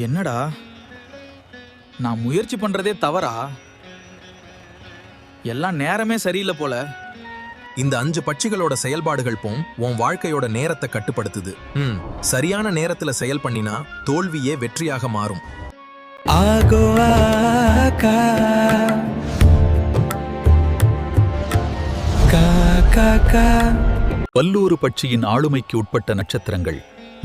என்னடா, நான் முயற்சி பண்றதே தவறா? எல்லாம் நேரமே சரியில்லை போல. இந்த 5 பட்சிகளோட செயல்பாடுகள் உன் வாழ்க்கையோட நேரத்தை கட்டுப்படுத்துது. சரியான நேரத்துல செயல் பண்ணினா தோல்வியே வெற்றியாக மாறும். வல்லூறு பட்சியின் ஆளுமைக்கு உட்பட்ட நட்சத்திரங்கள்: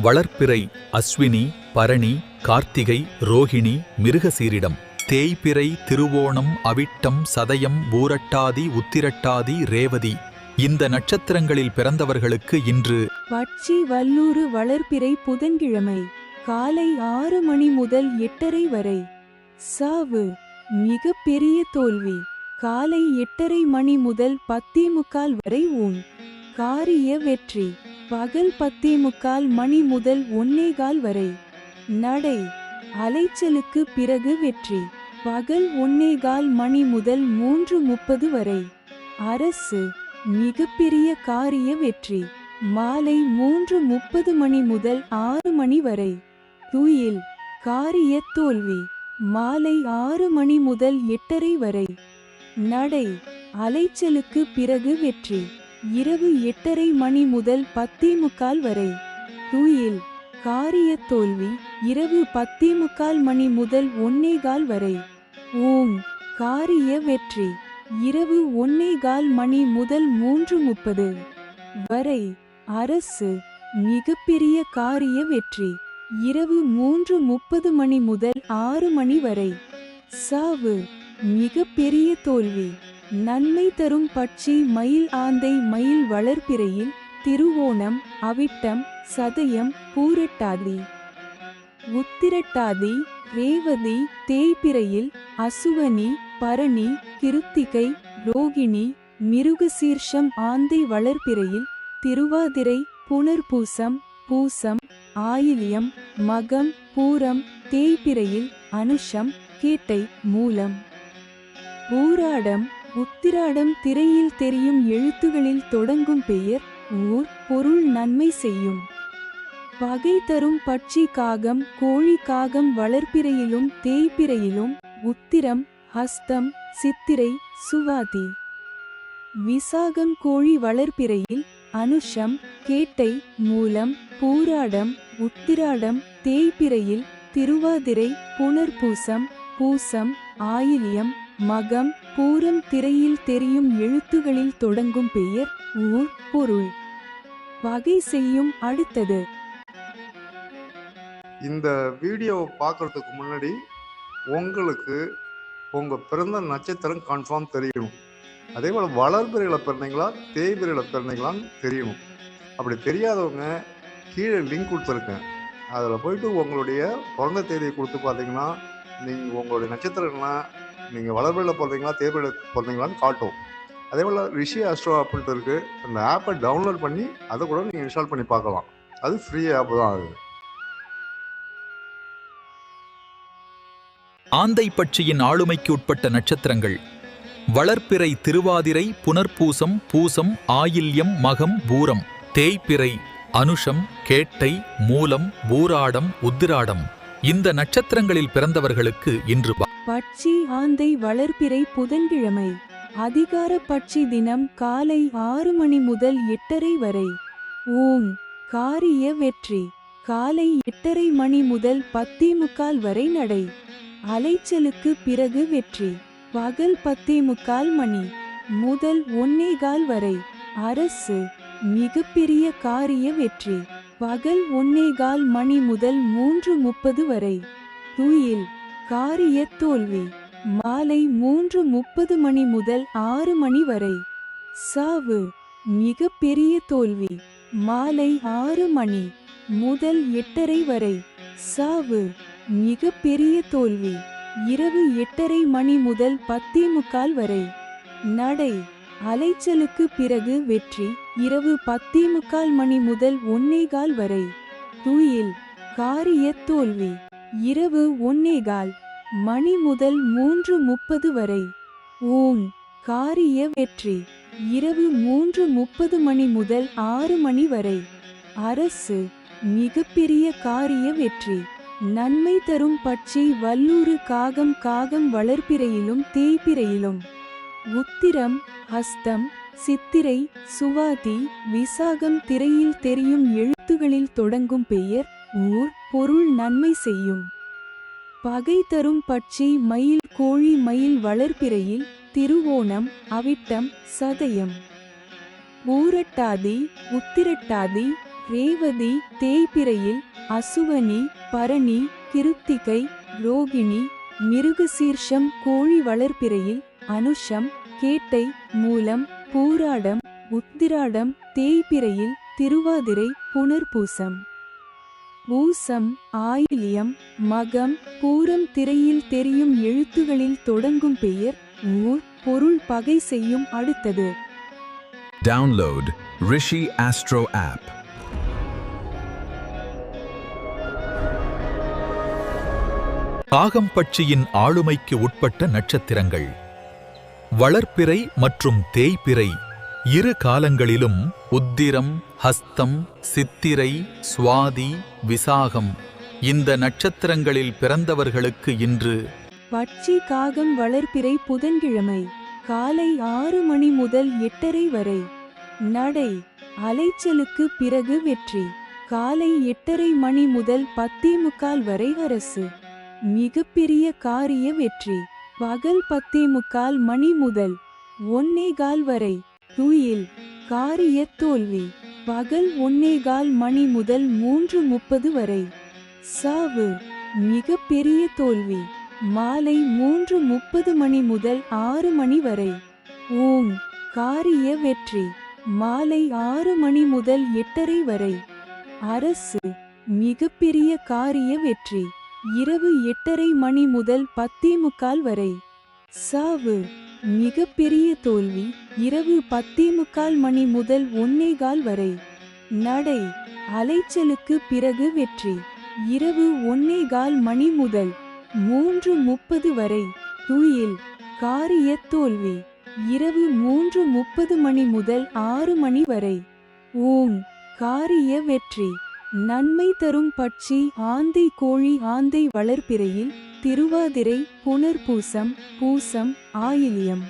வளர்ப்பிறை, அஸ்வினி, பரணி, கார்த்திகை, ரோகிணி, மிருகசீரிடம். தேய்பிறை, திருவோணம், அவிட்டம், சதயம், பூரட்டாதி, உத்திரட்டாதி, ரேவதி. இந்த நட்சத்திரங்களில் பிறந்தவர்களுக்கு இன்று பட்சி வல்லூறு வளர்ப்பிறை புதன்கிழமை காலை 6 மணி முதல் 8:30 வரை. சாவு மிக பெரிய தோல்வி. காலை 8:30 மணி முதல் 10:45 வரை. காரிய வெற்றி பகல் 10:45 மணி முதல் 1:15 வரை. நடை அலைச்சலுக்கு பிறகு வெற்றி பகல் 1:15 மணி முதல் 3:30 வரை. அரசு மிகப்பெரிய காரிய வெற்றி மாலை 3:30 மணி முதல் 6 மணி வரை. துயில் காரிய தோல்வி மாலை 6 மணி முதல் 8:30 வரை. நடை அலைச்சலுக்கு பிறகு வெற்றி இரவு 8:30 மணி முதல் 10:45 வரை. துயில் காரிய தோல்வி இரவு 10:45 மணி முதல் 1:15 வரை. காரிய வெற்றி இரவு 1:15 மணி முதல் 3:30 வரை. அரசு மிகப்பெரிய காரிய வெற்றி இரவு 3:30 மணி முதல் 6 மணி வரை. சாவு மிக பெரிய தோல்வி. நன்மை தரும் பட்சி மயில் ஆந்தை மயில் வளர்ப்பிறையில் திருவோணம், அவிட்டம், சதயம், பூரட்டாதி, உத்திரட்டாதி, ரேவதி. தேய்பிறையில் அசுவனி, பரணி, கிருத்திகை, ரோகிணி, மிருகசீர்ஷம். ஆந்தை வளர்ப்பிறையில் திருவாதிரை, புனர்பூசம், பூசம், ஆயில்யம், மகம், பூரம். தேய்பிறையில் அனுஷம், கேட்டை, மூலம், பூராடம், உத்திராடம். திரையில் தெரியும் எழுத்துகளில் தொடங்கும் பெயர், ஊர், பொருள் நன்மை செய்யும். பகை தரும் பட்சி காகம், கோழி. காகம் வளர்ப்பிறையிலும் தேய்பிறையிலும் உத்திரம், ஹஸ்தம், சித்திரை, சுவாதி, விசாகம். கோழி வளர்ப்பிறையில் அனுஷம், கேட்டை, மூலம், பூராடம், உத்திராடம். தேய்பிறையில் திருவாதிரை, புனர்பூசம், பூசம், ஆயில்யம், மகம், பூரம். திரையில் தெரியும் எழுத்துகளில் தொடங்கும் பெயர், ஊர், பொருள். வகை செய்யும். அடுத்தது இந்த வீடியோவை பார்க்கறதுக்கு முன்னாடி உங்களுக்கு உங்கள் பிறந்த நட்சத்திரம் கன்ஃபார்ம் தெரியணும். அதே போல் வளர்பிறையில் பிறந்தீங்களா தேய்பிறையில் பிறந்தீங்களான்னு தெரியணும். அப்படி தெரியாதவங்க கீழே லிங்க் கொடுத்துருக்கேன். அதில் போயிட்டு உங்களுடைய பிறந்த தேதியை கொடுத்து பார்த்தீங்கன்னா நீங்கள் உங்களுடைய நட்சத்திரம்னா நீங்கள் வளர்பிறையில் பிறந்தீங்களா தேய்பிறையில் பிறந்தீங்களான்னு காட்டும். அதே போல் ரிஷி அஸ்ட்ரோ ஆப்ன்ட்டு இருக்குது. அந்த ஆப்பை டவுன்லோட் பண்ணி அதை கூட நீங்கள் இன்ஸ்டால் பண்ணி பார்க்கலாம். அது ஃப்ரீ ஆப் தான். அது ஆந்தை பட்சியின் ஆளுமைக்கு உட்பட்ட நட்சத்திரங்கள்: வளர்ப்பிறை, திருவாதிரை, புனர்பூசம், பூசம், ஆயில்யம், மகம், பூரம். தேய்பிறை அனுஷம், கேட்டை, மூலம், பூராடம், உத்திராடம். இந்த நட்சத்திரங்களில் பிறந்தவர்களுக்கு இன்று பட்சி ஆந்தை வளர்ப்பிறை புதன்கிழமை அதிகார பட்சி தினம் காலை 6 மணி முதல் 8:30 வரை. காரிய வெற்றி காலை 8:30 மணி முதல் 10:45 வரை. நடை அலைச்சலுக்கு பிறகு வெற்றி பகல் 10:45 மணி முதல் 1:15 வரை. அரசு மிகப்பெரிய காரிய வெற்றி பகல் 1:15 மணி முதல் 3:30 வரை. துயில் காரிய தோல்வி மாலை 3:30 மணி முதல் 6 மணி வரை. சாவு மிக பெரிய தோல்வி மாலை 6 மணி முதல் 8:30 வரை. சாவு மிக பெரிய தோல்வி இரவு 8:30 மணி முதல் 10:45 வரை. நடை அலைச்சலுக்கு பிறகு வெற்றி இரவு 10:45 மணி முதல் 1:15 வரை. துயில் காரிய தோல்வி இரவு 1:15 மணி முதல் 3:30 வரை. காரிய வெற்றி இரவு 3:30 மணி முதல் 6 மணி வரை. அரசு மிகப்பெரிய காரிய வெற்றி நன்மை தரும் பட்சி வல்லூறு காகம் காகம் வளர்பிறையிலும் தேய்பிறையிலும். உத்திரம் ஹஸ்தம் சித்திரை சுவாதி விசாகம் திரையில் தெரியும் எழுத்துகளில் தொடங்கும் பெயர் ஊர் பொருள் நன்மை செய்யும். பகை தரும் பட்சி மயில் கோழி மயில் வளர்பிறையில் திருவோணம் அவிட்டம் சதயம். ஊரட்டாதி உத்திரட்டாதி ரேவதி தேய்பிறையில் அசுவனி பரணி கிருத்திகை ரோகிணி மிருகசீர்ஷம் கோழி வளர்பிறையில் அனுஷம் கேட்டை மூலம் பூராடம் உத்திராடம் தேய்பிறையில் திருவாதிரை புனர்பூசம். பூசம் ஆயில்யம் மகம் பூரம் திரையில் தெரியும் எழுத்துகளில் தொடங்கும் பெயர் ஊர் பொருள் பகை செய்யும். அடுத்தது Download Rishi Astro app. காகம்பட்சியின் ஆளுமைக்கு உட்பட்ட நட்சத்திரங்கள். வளர்பிறை மற்றும் தேய்பிறை இரு காலங்களிலும் உத்திரம் ஹஸ்தம் சித்திரை சுவாதி விசாகம் இந்த நட்சத்திரங்களில் பிறந்தவர்களுக்கு இன்று பட்சி காகம் வளர்பிறை புதன்கிழமை காலை 6 மணி முதல் 8:30 வரை. நடை அலைச்சலுக்கு பிறகு வெற்றி. காலை 8:30 மணி முதல் 10:45 வரை அரசு. மிகப்பெரிய காரிய வெற்றி. பகல் 10:45 மணி முதல் 1:15 வரை துயில் காரிய தோல்வி. பகல் 1:15 மணி முதல் 3:30 வரை சாவு மிகப்பெரிய தோல்வி. மாலை 3:30 மணி முதல் 6 மணி வரை ஓம் காரிய வெற்றி. மாலை 6 மணி முதல் 8:30 வரை அரசு மிகப்பெரிய காரிய வெற்றி. இரவு 8:30 மணி முதல் 10:45 வரை சாவு மிகப்பெரிய தோல்வி. இரவு 10:45 மணி முதல் 1:15 வரை நடை அலைச்சலுக்கு பிறகு வெற்றி. இரவு 1:15 மணி முதல் 3:30 வரை துயில் காரிய தோல்வி. இரவு 3:30 மணி முதல் 6 மணி வரை ஓம் காரிய வெற்றி. நன்மை தரும் பட்சி ஆந்தை கோழி ஆந்தை வளர்பிறையில் திருவாதிரை புனர்பூசம் பூசம் ஆயில்யம்.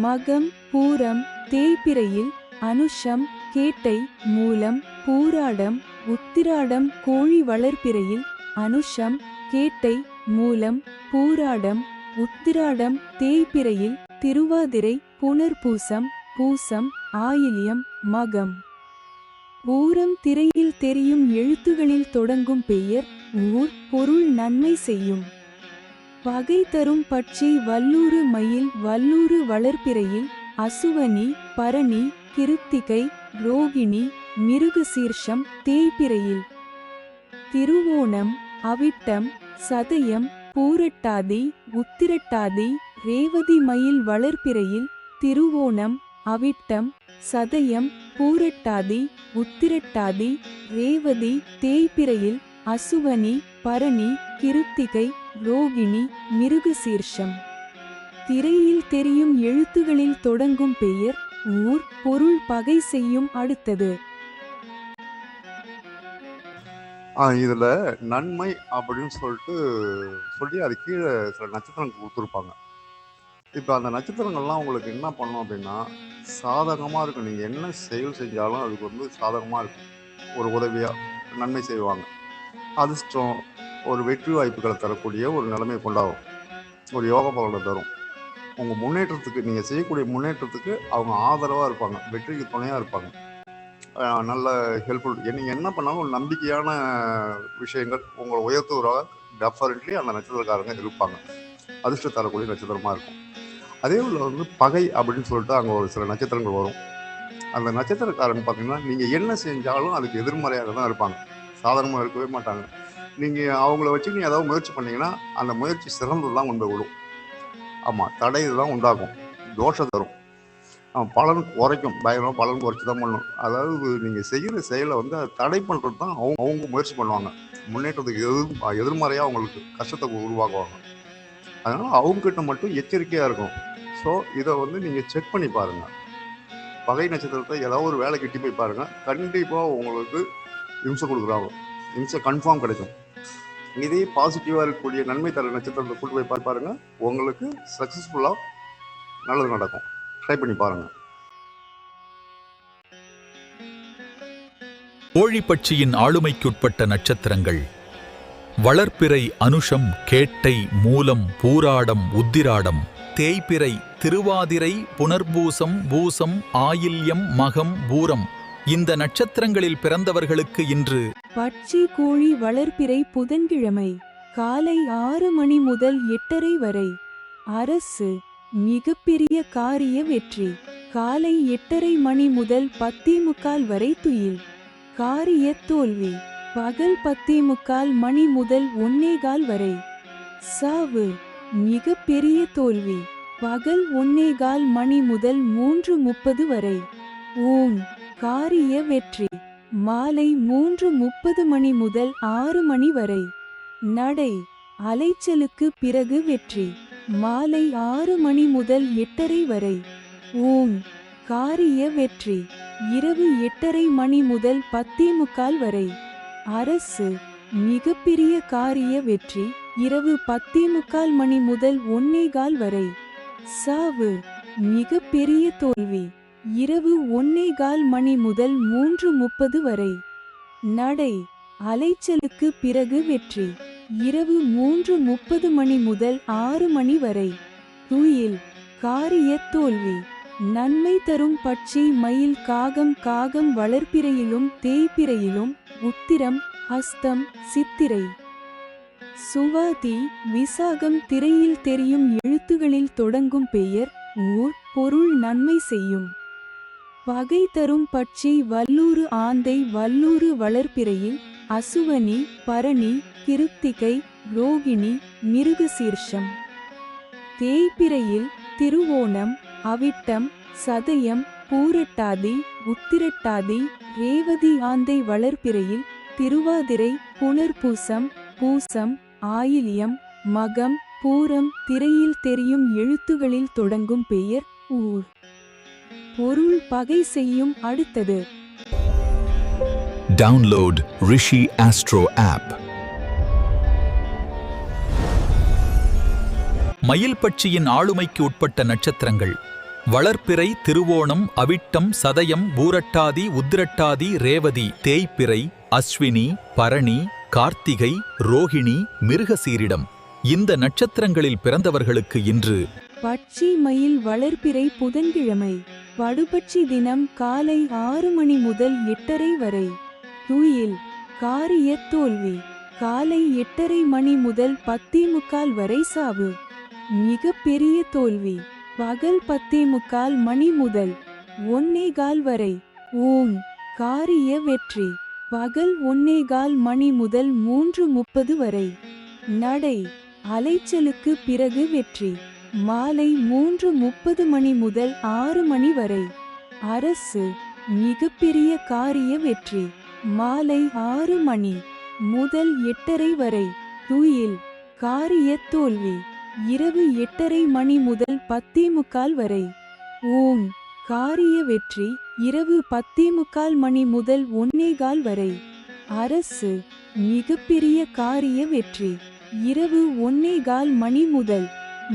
மகம் பூரம் தேய்பிறையில் அனுஷம் கேட்டை மூலம் பூராடம் உத்திராடம் கோழி வளர்பிறையில் அனுஷம் கேட்டை மூலம் பூராடம் உத்திராடம் தேய்பிறையில் திருவாதிரை புனர்பூசம் பூசம் ஆயில்யம் மகம். பூரம் திரையில் தெரியும் எழுத்துகளில் தொடங்கும் பெயர் ஊர் பொருள் நன்மை செய்யும். பகை தரும் பட்சி வல்லூறு மயில் வல்லூறு வளர்பிறையில் அசுவனி பரணி கிருத்திகை ரோகிணி மிருகசீர்ஷம் தேய்பிறையில் திருவோணம் அவிட்டம் சதயம் பூரட்டாதி உத்திரட்டாதி ரேவதி மயில் வளர்பிறையில் திருவோணம் அவிட்டம் சதயம் பூரட்டாதி உத்திரட்டாதி ரேவதி தேய்பிறையில் அசுவனி பரணி கிருத்திகை ரோகிணி மிருகசீர்ஷம். திரையில் தெரியும் எழுத்துகளில் தொடங்கும் பெயர் ஊர் பொருள் பகை செய்யும். அடுத்தது இதுல நன்மை அப்படின்னு சொல்லி அது கீழே சில நட்சத்திரங்கள் கொடுத்துருப்பாங்க. இப்போ அந்த நட்சத்திரங்கள்லாம் உங்களுக்கு என்ன பண்ணும் அப்படின்னா சாதகமாக இருக்கும். நீங்கள் என்ன செயல் செஞ்சாலும் அதுக்கு வந்து சாதகமாக இருக்கும். ஒரு உதவியாக நன்மை செய்வாங்க. அதிர்ஷ்டம் ஒரு வெற்றி வாய்ப்புகளை தரக்கூடிய ஒரு நிலைமை கொண்டாடும். ஒரு யோக பலனை தரும். உங்கள் முன்னேற்றத்துக்கு நீங்கள் செய்யக்கூடிய முன்னேற்றத்துக்கு அவங்க ஆதரவாக இருப்பாங்க. வெற்றிக்கு துணையாக இருப்பாங்க. நல்ல ஹெல்ப்ஃபுல். நீங்கள் என்ன பண்ணாலும் ஒரு நம்பிக்கையான விஷயங்கள் உங்களை உயர்த்துவராக டெஃபரெட்லி அந்த நட்சத்திரக்காரங்க இருப்பாங்க. அதிர்ஷ்டம் தரக்கூடிய நட்சத்திரமாக இருக்கும். அதே போல் வந்து பகை அப்படின்னு சொல்லிட்டு அங்கே ஒரு சில நட்சத்திரங்கள் வரும். அந்த நட்சத்திரக்காரன் பார்த்தீங்கன்னா நீங்கள் என்ன செஞ்சாலும் அதுக்கு எதிர்மறையாக தான் இருப்பாங்க. சாதாரணமாக இருக்கவே மாட்டாங்க. நீங்கள் அவங்கள வச்சு நீங்கள் ஏதாவது முயற்சி பண்ணிங்கன்னா அந்த முயற்சி சிறந்தது தான் கொண்டு விடும். ஆமாம், தடை தான் உண்டாகும், தோஷம் தரும், பலன் குறைக்கும். பயங்கரமாக பலன் குறைச்சி தான் பண்ணணும். அதாவது நீங்கள் செய்கிற செயலை வந்து அதை தடை பண்ணுறது தான் அவங்க முயற்சி பண்ணுவாங்க. முன்னேற்றத்துக்கு எதிர்மறையாக அவங்களுக்கு கஷ்டத்தை உருவாக்குவாங்க. அதனால் அவங்ககிட்ட மட்டும் எச்சரிக்கையாக இருக்கும். ஸோ இதை வந்து நீங்கள் செக் பண்ணி பாருங்கள். பகை நட்சத்திரத்தை ஏதாவது ஒரு வேலை கிட்டி போய் பாருங்கள். கண்டிப்பாக உங்களுக்கு இம்சை கொடுக்குறாங்க. இம்சை கன்ஃபார்ம் கிடைக்கும். இதே பாசிட்டிவாக இருக்கக்கூடிய நன்மை தர நட்சத்திரத்தை கூட்டு போய் பாருங்க, உங்களுக்கு சக்ஸஸ்ஃபுல்லாக நல்லது நடக்கும். ட்ரை பண்ணி பாருங்க. கோழிப்பட்சியின் ஆளுமைக்குட்பட்ட நட்சத்திரங்கள்: வளர்ப்பிறை அனுஷம், கேட்டை, மூலம், பூராடம், உத்திராடம். தேய்பிறை திருவாதிரை, புனர்பூசம், பூசம், ஆயில்யம், மகம், பூரம். இந்த நட்சத்திரங்களில் பிறந்தவர்களுக்கு இன்று பட்சி கோழி வளர்ப்பிறை புதன்கிழமை காலை 6 மணி முதல் 8:30 வரை. அரசு மிகப்பெரிய காரிய வெற்றி. காலை 8:30 மணி முதல் 10:45 வரை துயில். காரிய தோல்வி. பகல் 10:45 மணி முதல் 1:15 வரை. சாவு மிகப்பெரிய தோல்வி. பகல் 1:15 மணி முதல் 3:30 வரை. ஓம் காரிய வெற்றி. மாலை 3:30 மணி முதல் 6 மணி வரை. நடை அலைச்சலுக்கு பிறகு வெற்றி. மாலை 6 மணி முதல் 8:30 வரை. ஓம் காரிய வெற்றி. இரவு 8:30 மணி முதல் 10:45 வரை. அரசு மிகப்பெரிய காரிய வெற்றி. இரவு 10:45 மணி முதல் 1:15 வரை. சாவு மிகப்பெரிய தோல்வி. இரவு 1:15 மணி முதல் 3:30 வரை. நடை அலைச்சலுக்கு பிறகு வெற்றி. இரவு 3:30 மணி முதல் 6 மணி வரை. துயில் காரிய தோல்வி. நன்மை தரும் பட்சி மயில் காகம். காகம் வளர்ப்பிறையிலும் தேய்பிறையிலும் உத்திரம், ஹஸ்தம், சித்திரை, சுவாதி, விசாகம் திரையில் தெரியும் எழுத்துகளில் தொடங்கும் பெயர், ஊர், பொருள் நன்மை செய்யும். பகை தரும் பட்சி வல்லூறு ஆந்தை. வல்லூறு வளர்ப்பிறையில் அசுவனி, பரணி, கிருத்திகை, ரோகிணி, மிருகசீர்ஷம். தேய்பிறையில் திருவோணம், அவிட்டம், சதயம், பூரட்டாதி, உத்திரட்டாதி, ரேவதி. ஆந்தை வளர்ப்பிறையில் திருவாதிரை, புனர்பூசம், பூசம், ஆயில்யம், மகம், பூரம் திரையில் தெரியும் எழுத்துகளில் தொடங்கும் பெயர், ஊர், பொருள் பகை செய்யும். அடுத்தது Download Rishi Astro app. மயில் பட்சியின் ஆளுமைக்கு உட்பட்ட நட்சத்திரங்கள்: வளர்ப்பிறை திருவோணம், அவிட்டம், சதயம், பூரட்டாதி, உத்திரட்டாதி, ரேவதி. தேய்பிறை அஸ்வினி, பரணி, கார்த்திகை, ரோகிணி, மிருகசீரிடம். இந்த நட்சத்திரங்களில் பிறந்தவர்களுக்கு இன்று பட்சி மயில் வளர்ப்பிறை புதன்கிழமை படுபட்சி தினம் காலை 6 மணி முதல் 8:30 வரை. துயில் காரிய தோல்வி. காலை 8:30 மணி முதல் 10:45 வரை. சாவு மிகப்பெரிய தோல்வி. பகல் 10:45 மணி முதல் 1:15 வரை. ஓம் காரிய வெற்றி. பகல் 1:15 மணி முதல் 3:30 வரை. நடை அலைச்சலுக்கு பிறகு வெற்றி. மாலை 3:30 மணி முதல் 6 மணி வரை. அரசு மிகப்பெரிய காரிய வெற்றி. மாலை 6 மணி முதல் 8:30 வரை. துயில் காரிய தோல்வி. இரவு 8:30 மணி முதல் 10:45 வரை. ஓம் காரிய வெற்றி. இரவு 10:45 மணி முதல் 1:15 வரை. அரசு மிகப்பெரிய காரிய வெற்றி. இரவு 1:15 மணி முதல்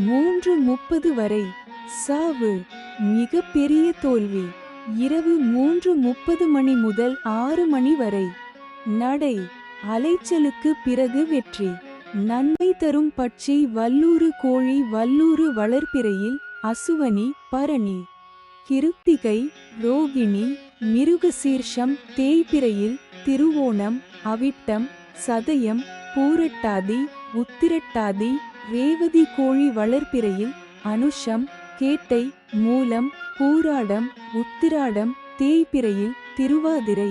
3:30 வரை. சாவு மிகப்பெரிய தோல்வி. இரவு 3:30 மணி முதல் 6 மணி வரை. நடை அலைச்சலுக்கு பிறகு வெற்றி. நன்மை தரும் பட்சி வல்லூறு கோழி. வல்லூறு வளர்ப்பிறையில் அசுவனி, பரணி, கிருத்திகை, ரோகிணி, மிருகசீர்ஷம். தேய்பிறையில் திருவோணம், அவிட்டம், சதயம், பூரட்டாதி, உத்திரட்டாதி, ரேவதி. கோழி வளர்ப்பிறையில் அனுஷம், கேட்டை, மூலம், பூராடம், உத்திராடம். தேய்பிறையில் திருவாதிரை,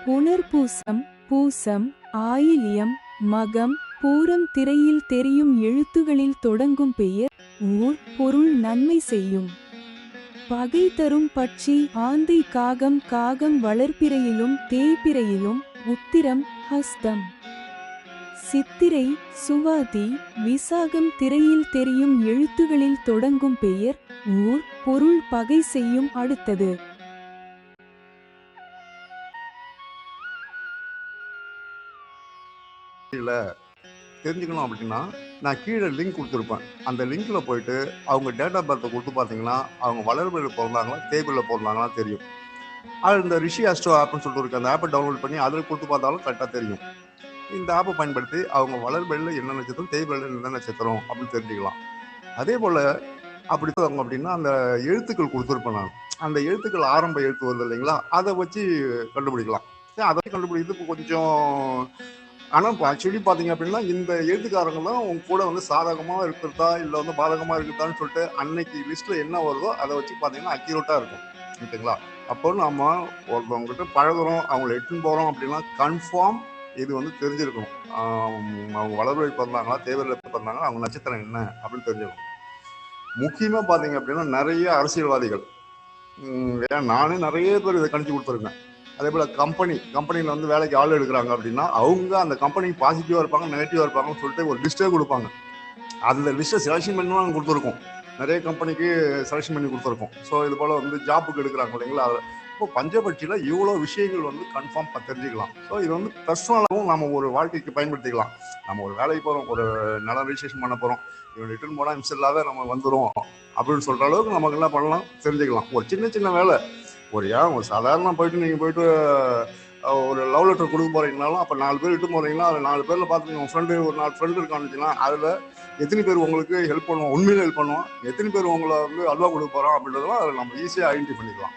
புனர்பூசம், பூசம், ஆயில்யம், மகம், பூரம் திரையில் தெரியும் எழுத்துகளில் தொடங்கும் பெயர், ஊர், பொருள் நன்மை செய்யும். பகை தரும் பட்சி ஆந்தை காகம். காகம் வளர்ப்பிறையிலும் தேய்பிறையிலும் உத்திரம், ஹஸ்தம், சித்திரை, சுவாதி, விசாகம் திரையில் தெரியும் எழுத்துகளில் தொடங்கும் பெயர், ஊர், பொருள் பகை செய்யும். அடுத்தது தெரியல, தெரிஞ்சுக்கணும் அப்படின்னா நான் கீழே லிங்க் கொடுத்துருப்பேன். அந்த லிங்க்ல போயிட்டு அவங்க டேட் ஆஃப் பர்த்தை கொடுத்து பார்த்தீங்கன்னா அவங்க வளர்பிறையில் பிறந்தாங்களா தேய்பிறையில் பிறந்தாங்களா தெரியும். அது இந்த ரிஷி ஆஸ்ட்ரோ ஆப்னு சொல்லிட்டு இருக்கு, அந்த ஆப்பை டவுன்லோட் பண்ணி அதில் கொடுத்து பார்த்தாலும் கரெக்டாக தெரியும். இந்த ஆப்பை பயன்படுத்தி அவங்க வளர்பிறையில் என்ன நட்சத்திரம் தேய்பிறையில் என்ன நட்சத்திரம் அப்படின்னு தெரிஞ்சுக்கலாம். அதே போல் அப்படி அவங்க அப்படின்னா அந்த எழுத்துக்கள் கொடுத்துருப்பேன் நான். அந்த எழுத்துக்கள் ஆரம்ப எழுத்து வருது இல்லைங்களா, அதை வச்சு கண்டுபிடிக்கலாம். சரி, அதை கண்டுபிடிக்கிறது இப்போ கொஞ்சம், ஆனால் இப்போ ஆக்சுவலி பார்த்தீங்க அப்படின்னா இந்த எழுத்துக்காரங்க தான் உங்க கூட வந்து சாதகமாக இருக்கிறதா இல்லை வந்து பாதகமாக இருக்கிறதான்னு சொல்லிட்டு அன்னைக்கு லிஸ்ட்டில் என்ன வருதோ அதை வச்சு பார்த்தீங்கன்னா அக்யூரேட்டாக இருக்கும். ஓகேங்களா? அப்போ நம்ம ஒருத்தவங்ககிட்ட பழகுறோம், அவங்கள எட்டுன்னு போகிறோம் அப்படின்னா கன்ஃபார்ம் இது வந்து தெரிஞ்சிருக்கணும். அவங்க வளர்பிறை பிறந்தாங்களா தேவையில் பிறந்தாங்களா, அவங்க நட்சத்திரம் என்ன அப்படின்னு தெரிஞ்சிருக்கணும். முக்கியமாக பார்த்தீங்க அப்படின்னா நிறைய அரசியல்வாதிகள், ஏன் நானே நிறைய பேர் இதை கணிச்சு கொடுத்துருக்கேன். அதே போல் கம்பெனியில் வந்து வேலைக்கு ஆள் எடுக்கிறாங்க அப்படின்னா அவங்க அந்த கம்பெனிக்கு பாசிட்டிவாக இருப்பாங்க நெகட்டிவாக இருப்பாங்கன்னு சொல்லிட்டு ஒரு லிஸ்ட்டே கொடுப்பாங்க. அந்த லிஸ்ட்டை செலெக்ஷன் பண்ணி நாங்கள் கொடுத்துருக்கோம். நிறைய கம்பெனிக்கு செலெக்ஷன் பண்ணி கொடுத்துருக்கோம். ஸோ இது போல் வந்து ஜாப்புக்கு எடுக்கிறாங்க இல்லைங்களா, அதில் இப்போ பஞ்சபட்சியில் இவ்வளோ விஷயங்கள் வந்து கன்ஃபார்ம் தெரிஞ்சுக்கலாம். ஸோ இது வந்து பர்சனலாகவும் நம்ம ஒரு வாழ்க்கைக்கு பயன்படுத்திக்கலாம். நம்ம ஒரு வேலைக்கு போகிறோம், ஒரு நல ரிஜிஸ்ட்ரேஷன் பண்ண போகிறோம், இவன் ரிட்டர்ன் போனால் மிஸ் இல்லாத நம்ம வந்துடும் அப்படின்னு சொல்கிற அளவுக்கு நமக்கு என்ன பண்ணலாம் தெரிஞ்சுக்கலாம். ஒரு சின்ன வேலை, ஒரு சாதாரண போயிட்டு நீங்கள் போயிட்டு ஒரு லவ் லெட்டர் கொடுக்க போகிறீங்கனாலும் அப்போ 4 பேர் இட்டு போகிறீங்கன்னா அதில் 4 பேரில் பார்த்துங்க உங்கள் ஃப்ரெண்டு ஒரு 4 ஃப்ரெண்டு இருக்கான்னு வச்சுக்கலாம். அதில் எத்தனை பேர் உங்களுக்கு ஹெல்ப் பண்ணுவோம், உண்மையில ஹெல்ப் பண்ணுவோம், எத்தனை பேர் உங்களை வந்து அல்வா கொடுக்க போகிறோம் அப்படின்றதெல்லாம் அதில் நம்ம ஈஸியாக ஐடென்டிஃபை பண்ணிக்கலாம்.